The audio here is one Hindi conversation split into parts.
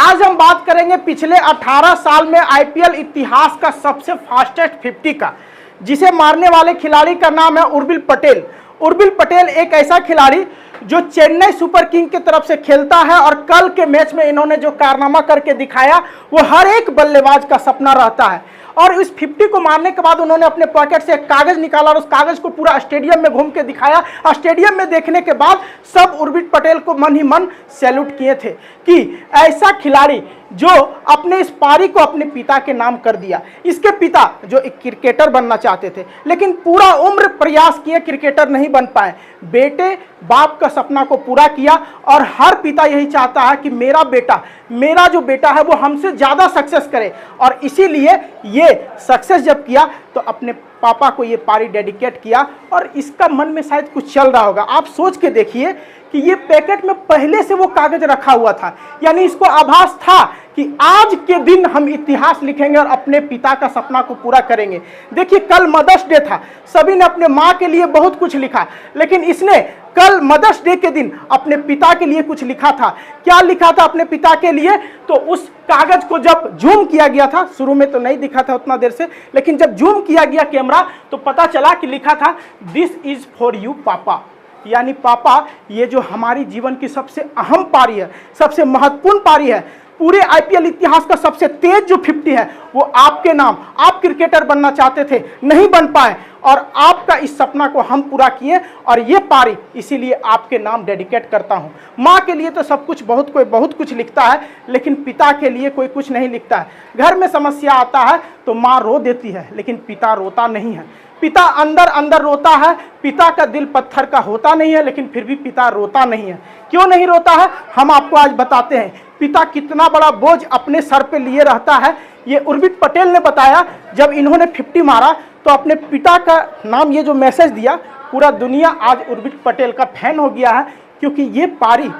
आज हम बात करेंगे पिछले 18 साल में आईपीएल इतिहास का सबसे फास्टेस्ट 50 का, जिसे मारने वाले खिलाड़ी का नाम है उर्विल पटेल। उर्विल पटेल एक ऐसा खिलाड़ी जो चेन्नई सुपर किंग की तरफ से खेलता है और कल के मैच में इन्होंने जो कारनामा करके दिखाया वो हर एक बल्लेबाज का सपना रहता है। और इस 50 को मारने के बाद उन्होंने अपने पॉकेट से एक कागज निकाला और उस कागज को पूरा स्टेडियम में घूम के दिखाया। स्टेडियम में देखने के बाद सब उर्विल पटेल को मन ही मन सैल्यूट किए थे कि ऐसा खिलाड़ी जो अपने इस पारी को अपने पिता के नाम कर दिया। इसके पिता जो एक क्रिकेटर बनना चाहते थे लेकिन पूरा उम्र प्रयास किए, क्रिकेटर नहीं बन पाए। बेटे बाप का सपना को पूरा किया और हर पिता यही चाहता है कि मेरा जो बेटा है वो हमसे ज़्यादा सक्सेस करे। और इसीलिए ये सक्सेस जब किया तो अपने पापा को ये पारी डेडिकेट किया और इसका मन में शायद कुछ चल रहा होगा। आप सोच के देखिए कि ये पैकेट में पहले से वो कागज रखा हुआ था, यानी इसको आभास था कि आज के दिन हम इतिहास लिखेंगे और अपने पिता का सपना को पूरा करेंगे। देखिए कल मदर्स डे था, सभी ने अपने माँ के लिए बहुत कुछ लिखा, लेकिन इसने कल मदर्स डे के दिन अपने पिता के लिए कुछ लिखा था। क्या लिखा था अपने पिता के लिए? तो उस कागज को जब जूम किया गया था, शुरू में तो नहीं दिखा था उतना देर से, लेकिन जब जूम किया गया कैमरा तो पता चला कि लिखा था दिस इज फॉर यू पापा। यानी पापा, ये जो हमारी जीवन की सबसे अहम पारी है, सबसे महत्वपूर्ण पारी है, पूरे आईपीएल इतिहास का सबसे तेज जो 50 है वो आपके नाम, आप क्रिकेटर बनना चाहते थे, नहीं बन पाए और आपका इस सपना को हम पूरा किए और ये पारी इसीलिए आपके नाम डेडिकेट करता हूँ। माँ के लिए तो सब कुछ कोई बहुत कुछ लिखता है, लेकिन पिता के लिए कोई कुछ नहीं लिखता है। घर में समस्या आता है तो माँ रो देती है, लेकिन पिता रोता नहीं है। पिता अंदर अंदर रोता है, पिता का दिल पत्थर का होता नहीं है, लेकिन फिर भी पिता रोता नहीं है। क्यों नहीं रोता है हम आपको आज बताते हैं। पिता कितना बड़ा बोझ अपने सर पे लिए रहता है ये उर्विल पटेल ने बताया। जब इन्होंने 50 मारा तो अपने पिता का नाम, ये जो मैसेज दिया, पूरा दुनिया आज उर्विल पटेल का फैन हो गया है, क्योंकि ये पारी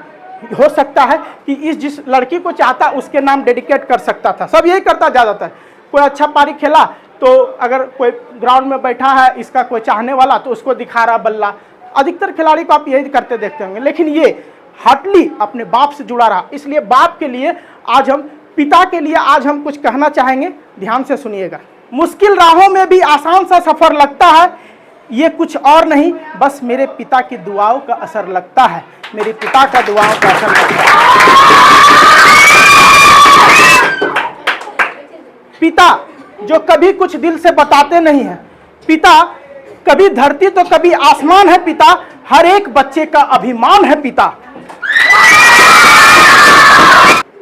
हो सकता है कि जिस लड़की को चाहता उसके नाम डेडिकेट कर सकता था। सब यही करता ज़्यादातर, कोई अच्छा पारी खेला तो अगर कोई ग्राउंड में बैठा है इसका कोई चाहने वाला तो उसको दिखा रहा बल्ला। अधिकतर खिलाड़ी को आप यही करते देखते होंगे, लेकिन ये हार्टली अपने बाप से जुड़ा रहा। इसलिए बाप के लिए आज हम, पिता के लिए आज हम कुछ कहना चाहेंगे, ध्यान से सुनिएगा। मुश्किल राहों में भी आसान सा सफर लगता है, ये कुछ और नहीं बस मेरे पिता की दुआओं का असर लगता है, मेरे पिता का दुआओं का असर लगता है। पिता जो कभी कुछ दिल से बताते नहीं हैं, पिता कभी धरती तो कभी आसमान है, पिता हर एक बच्चे का अभिमान है। पिता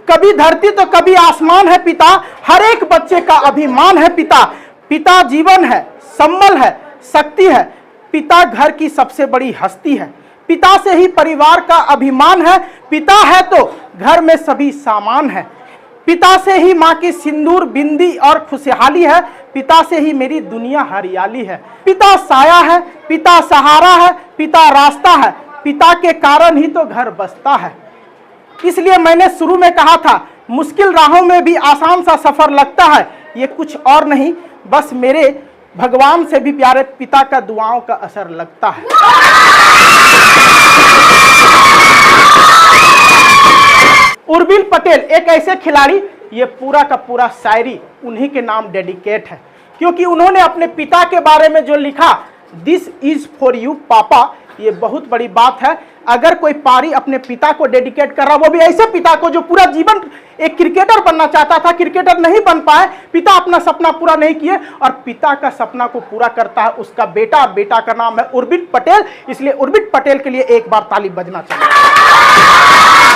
कभी धरती तो कभी आसमान है, पिता हर एक बच्चे का अभिमान है। पिता जीवन है, संबल है, शक्ति है। पिता घर की सबसे बड़ी हस्ती है। पिता से ही परिवार का अभिमान है। पिता है तो घर में सभी सामान है। पिता से ही माँ की सिंदूर, बिंदी और खुशहाली है। पिता से ही मेरी दुनिया हरियाली है। पिता साया है, पिता सहारा है, पिता रास्ता है। पिता के कारण ही तो घर बसता है। इसलिए मैंने शुरू में कहा था मुश्किल राहों में भी आसान सा सफर लगता है, ये कुछ और नहीं बस मेरे भगवान से भी प्यारे पिता का दुआओं का असर लगता है। उर्विल पटेल एक ऐसे खिलाड़ी, ये पूरा का पूरा शायरी उन्हीं के नाम डेडिकेट है, क्योंकि उन्होंने अपने पिता के बारे में जो लिखा दिस इज फॉर यू पापा, ये बहुत बड़ी बात है। अगर कोई पारी अपने पिता को डेडिकेट कर रहा, वो भी ऐसे पिता को जो पूरा जीवन एक क्रिकेटर बनना चाहता था, क्रिकेटर नहीं बन पाए, पिता अपना सपना पूरा नहीं किए और पिता का सपना को पूरा करता है उसका बेटा। बेटा का नाम है उर्विल पटेल, इसलिए उर्विल पटेल के लिए एक बार ताली बजना चाहिए।